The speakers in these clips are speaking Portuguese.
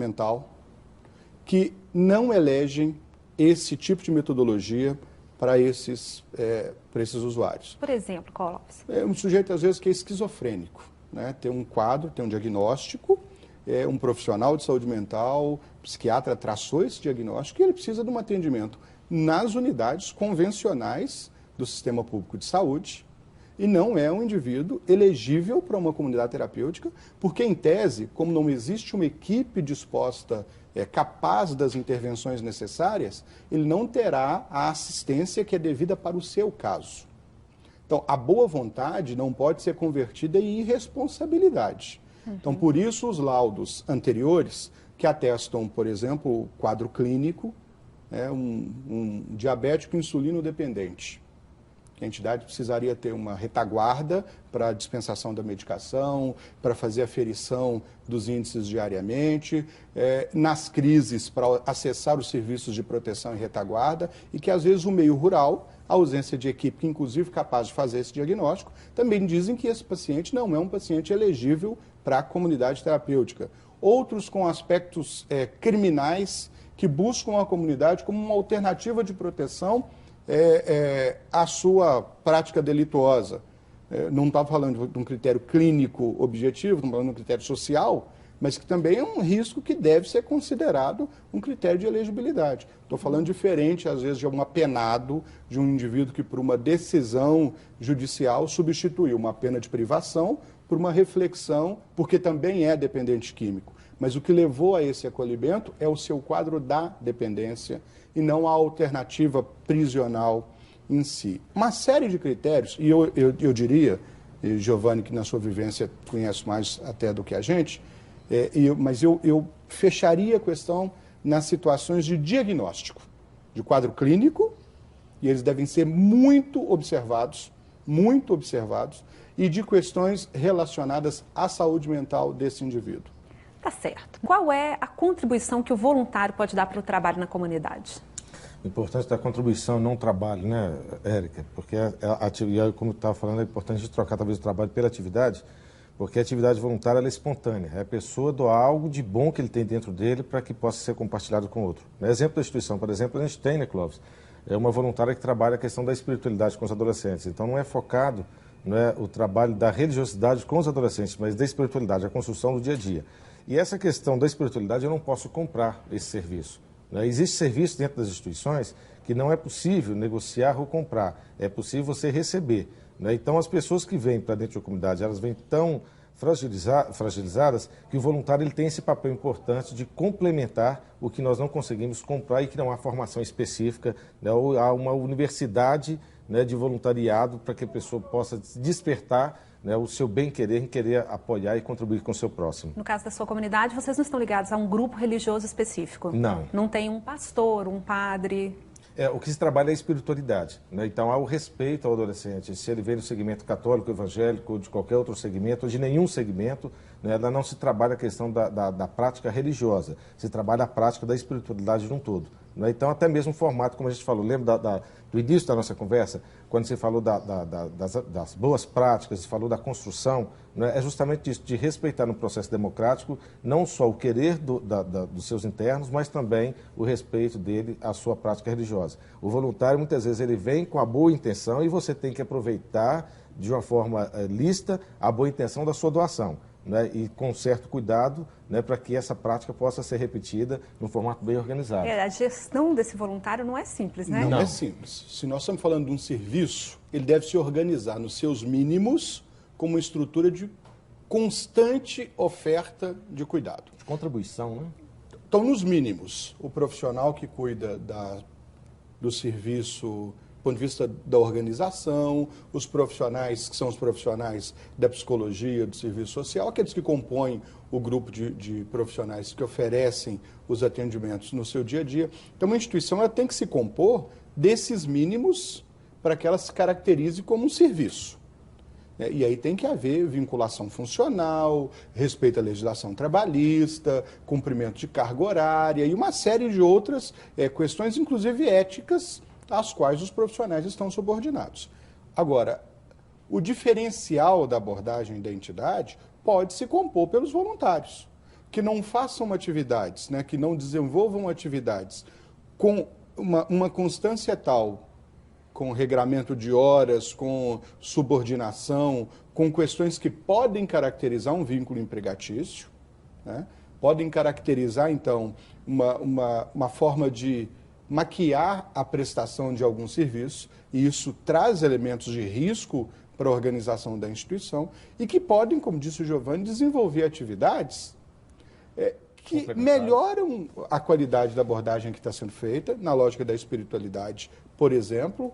mental que não elegem esse tipo de metodologia para esses usuários. Por exemplo, qual, Lopes? É um sujeito, às vezes, que é esquizofrênico, né? Tem um quadro, tem um diagnóstico, um profissional de saúde mental, psiquiatra, traçou esse diagnóstico e ele precisa de um atendimento nas unidades convencionais do sistema público de saúde e não é um indivíduo elegível para uma comunidade terapêutica, porque, em tese, como não existe uma equipe disposta, capaz das intervenções necessárias, ele não terá a assistência que é devida para o seu caso. Então, a boa vontade não pode ser convertida em irresponsabilidade. Então, por isso, os laudos anteriores, que atestam, por exemplo, o quadro clínico, um diabético insulino-dependente. A entidade precisaria ter uma retaguarda para a dispensação da medicação, para fazer a aferição dos índices diariamente, nas crises, para acessar os serviços de proteção e retaguarda, e que, às vezes, o meio rural, a ausência de equipe, inclusive capaz de fazer esse diagnóstico, também dizem que esse paciente não é um paciente elegível para a comunidade terapêutica. Outros com aspectos criminais que buscam a comunidade como uma alternativa de proteção à sua prática delituosa. Não estava falando de um critério clínico objetivo, estamos falando de um critério social, mas que também é um risco que deve ser considerado um critério de elegibilidade. Estou falando diferente, às vezes, de um apenado, de um indivíduo que, por uma decisão judicial, substituiu uma pena de privação por uma reflexão, porque também é dependente químico. Mas o que levou a esse acolhimento é o seu quadro da dependência e não a alternativa prisional em si. Uma série de critérios, e eu diria, e Giovanni, que na sua vivência conhece mais até do que a gente, mas eu fecharia a questão nas situações de diagnóstico, de quadro clínico, e eles devem ser muito observados, e de questões relacionadas à saúde mental desse indivíduo. Tá certo. Qual é a contribuição que o voluntário pode dar para o trabalho na comunidade? A importância da contribuição, não trabalho, né, Érica? Porque, como eu estava falando, é importante a gente trocar talvez o trabalho pela atividade, porque a atividade voluntária ela é espontânea. É a pessoa doar algo de bom que ele tem dentro dele para que possa ser compartilhado com outro. No exemplo da instituição, por exemplo, a gente tem, né, Clóvis? É uma voluntária que trabalha a questão da espiritualidade com os adolescentes. Então, não é focado o trabalho da religiosidade com os adolescentes, mas da espiritualidade, a construção do dia a dia. E essa questão da espiritualidade, eu não posso comprar esse serviço. Existe serviço dentro das instituições que não é possível negociar ou comprar, é possível você receber. Então, as pessoas que vêm para dentro da comunidade, elas vêm tão fragilizadas que o voluntário ele tem esse papel importante de complementar o que nós não conseguimos comprar e que não há formação específica, ou há uma universidade de voluntariado para que a pessoa possa despertar o seu bem-querer em querer apoiar e contribuir com o seu próximo. No caso da sua comunidade, vocês não estão ligados a um grupo religioso específico? Não. Não tem um pastor, um padre? O que se trabalha é a espiritualidade. Então, há o respeito ao adolescente. Se ele vem do segmento católico, evangélico, ou de qualquer outro segmento, ou de nenhum segmento, ela não se trabalha a questão da prática religiosa. Se trabalha a prática da espiritualidade de um todo. Então, até mesmo o formato, como a gente falou, lembra do início da nossa conversa, quando você falou das boas práticas, você falou da construção, é justamente isso, de respeitar no processo democrático não só o querer dos seus internos, mas também o respeito dele à sua prática religiosa. O voluntário, muitas vezes, ele vem com a boa intenção e você tem que aproveitar de uma forma lícita a boa intenção da sua doação. E com certo cuidado, para que essa prática possa ser repetida num formato bem organizado. A gestão desse voluntário não é simples, né? Não é simples. Se nós estamos falando de um serviço, ele deve se organizar nos seus mínimos como uma estrutura de constante oferta de cuidado. De contribuição, né? Então, nos mínimos, o profissional que cuida do serviço do ponto de vista da organização, os profissionais que são os profissionais da psicologia, do serviço social, aqueles que compõem o grupo de profissionais que oferecem os atendimentos no seu dia a dia. Então, uma instituição ela tem que se compor desses mínimos para que ela se caracterize como um serviço. E aí tem que haver vinculação funcional, respeito à legislação trabalhista, cumprimento de carga horária e uma série de outras questões, inclusive éticas, às quais os profissionais estão subordinados. Agora, o diferencial da abordagem da entidade pode se compor pelos voluntários. que não façam atividades, né, que não desenvolvam atividades com uma constância tal, com regramento de horas, com subordinação, com questões que podem caracterizar um vínculo empregatício, né, podem caracterizar, então, uma forma de maquiar a prestação de algum serviço, e isso traz elementos de risco para a organização da instituição, e que podem, como disse o Giovanni, desenvolver atividades que melhoram a qualidade da abordagem que está sendo feita, na lógica da espiritualidade, por exemplo.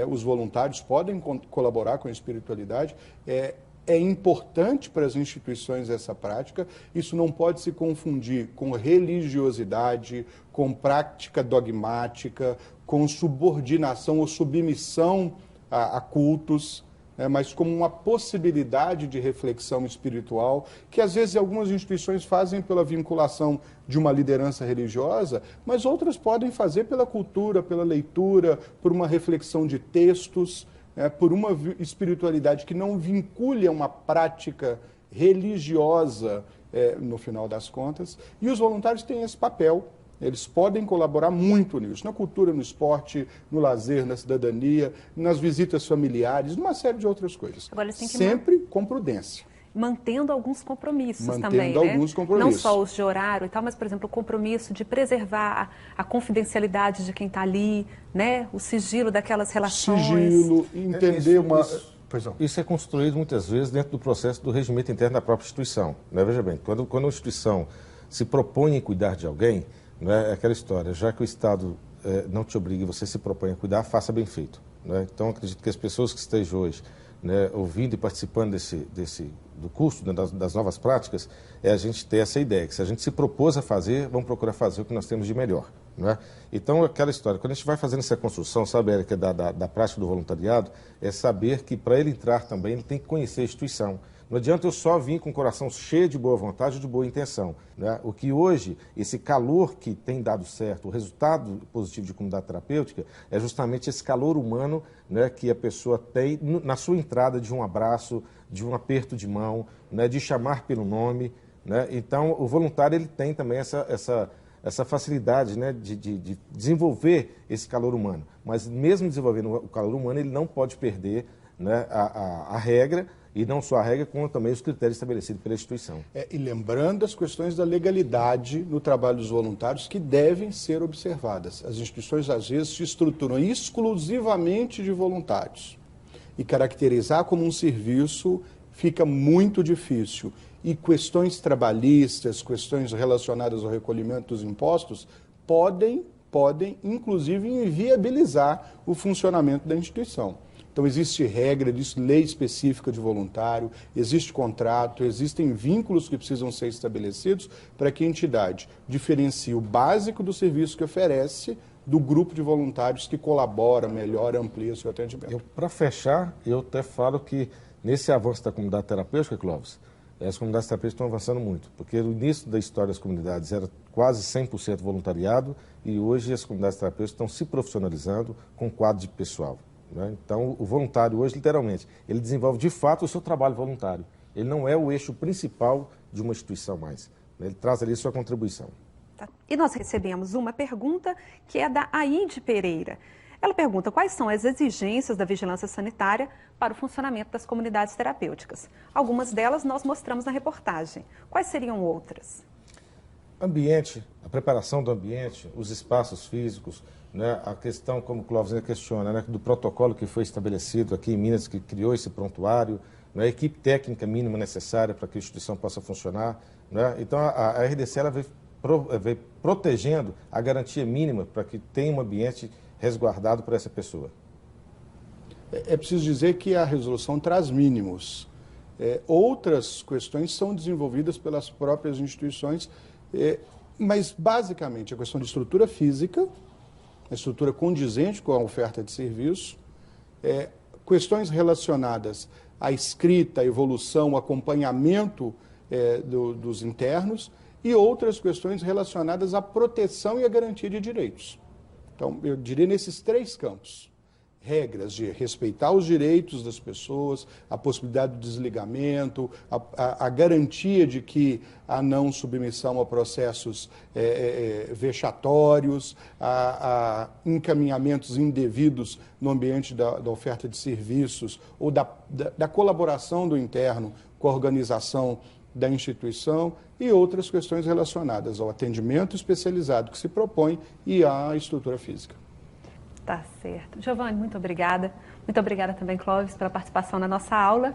Os voluntários podem colaborar com a espiritualidade. É importante para as instituições essa prática. Isso não pode se confundir com religiosidade, com prática dogmática, com subordinação ou submissão a cultos, mas como uma possibilidade de reflexão espiritual, que às vezes algumas instituições fazem pela vinculação de uma liderança religiosa, mas outras podem fazer pela cultura, pela leitura, por uma reflexão de textos, por uma espiritualidade que não vincule a uma prática religiosa, no final das contas. E os voluntários têm esse papel. Eles podem colaborar muito nisso, na cultura, no esporte, no lazer, na cidadania, nas visitas familiares, numa série de outras coisas. Agora, eles têm que sempre com prudência. Mantendo alguns compromissos também, Mantendo alguns compromissos. Não só os de horário e tal, mas, por exemplo, o compromisso de preservar a confidencialidade de quem está ali, né? O sigilo daquelas relações. Sigilo, entender Isso é construído muitas vezes dentro do processo do regimento interno da própria instituição. Né? Veja bem, quando uma instituição se propõe em cuidar de alguém, é aquela história, já que o Estado não te obriga e você se propõe a cuidar, faça bem feito. Né? Então, acredito que as pessoas que estejam hoje, né, ouvindo e participando do curso, né, das novas práticas, a gente ter essa ideia, que se a gente se propôs a fazer, vamos procurar fazer o que nós temos de melhor. Né? Então, aquela história, quando a gente vai fazendo essa construção, sabe, Érica, da prática do voluntariado, é saber que para ele entrar também, ele tem que conhecer a instituição. Não adianta eu só vir com o coração cheio de boa vontade ou de boa intenção. Né? O que hoje, esse calor que tem dado certo, o resultado positivo de comunidade terapêutica, é justamente esse calor humano, né, que a pessoa tem na sua entrada, de um abraço, de um aperto de mão, né, de chamar pelo nome. Né? Então, o voluntário ele tem também essa facilidade, né, de desenvolver esse calor humano. Mas mesmo desenvolvendo o calor humano, ele não pode perder, né, a regra, e não só a regra, como também os critérios estabelecidos pela instituição. E lembrando as questões da legalidade no trabalho dos voluntários, que devem ser observadas. As instituições, às vezes, se estruturam exclusivamente de voluntários. E caracterizar como um serviço fica muito difícil. E questões trabalhistas, questões relacionadas ao recolhimento dos impostos, podem inclusive, inviabilizar o funcionamento da instituição. Então, existe regra, existe lei específica de voluntário, existe contrato, existem vínculos que precisam ser estabelecidos para que a entidade diferencie o básico do serviço que oferece do grupo de voluntários que colabora, melhora, amplia o seu atendimento. Para fechar, eu até falo que nesse avanço da comunidade terapêutica, Clóvis, as comunidades terapêuticas estão avançando muito, porque no início da história das comunidades era quase 100% voluntariado e hoje as comunidades terapêuticas estão se profissionalizando com quadro de pessoal. Né? Então, o voluntário hoje, literalmente, ele desenvolve de fato o seu trabalho voluntário. Ele não é o eixo principal de uma instituição mais. Ele traz ali sua contribuição. Tá. E nós recebemos uma pergunta que é da Aide Pereira. Ela pergunta quais são as exigências da vigilância sanitária para o funcionamento das comunidades terapêuticas. Algumas delas nós mostramos na reportagem. Quais seriam outras? Ambiente, a preparação do ambiente, os espaços físicos, né, a questão, como o Clóvis questiona, né, do protocolo que foi estabelecido aqui em Minas, que criou esse prontuário, né, a equipe técnica mínima necessária para que a instituição possa funcionar. Né? Então, a RDC ela vem protegendo a garantia mínima para que tenha um ambiente resguardado por essa pessoa. É preciso dizer que a resolução traz mínimos. Outras questões são desenvolvidas pelas próprias instituições, mas basicamente a questão de estrutura física, a estrutura condizente com a oferta de serviço, questões relacionadas à escrita, à evolução, ao acompanhamento dos internos e outras questões relacionadas à proteção e à garantia de direitos. Então, eu diria nesses três campos: regras de respeitar os direitos das pessoas, a possibilidade do desligamento, a garantia de que a não submissão a processos vexatórios, a encaminhamentos indevidos no ambiente da oferta de serviços ou da colaboração do interno com a organização da instituição e outras questões relacionadas ao atendimento especializado que se propõe e à estrutura física. Tá certo. Giovanni, muito obrigada. Muito obrigada também, Clóvis, pela participação na nossa aula.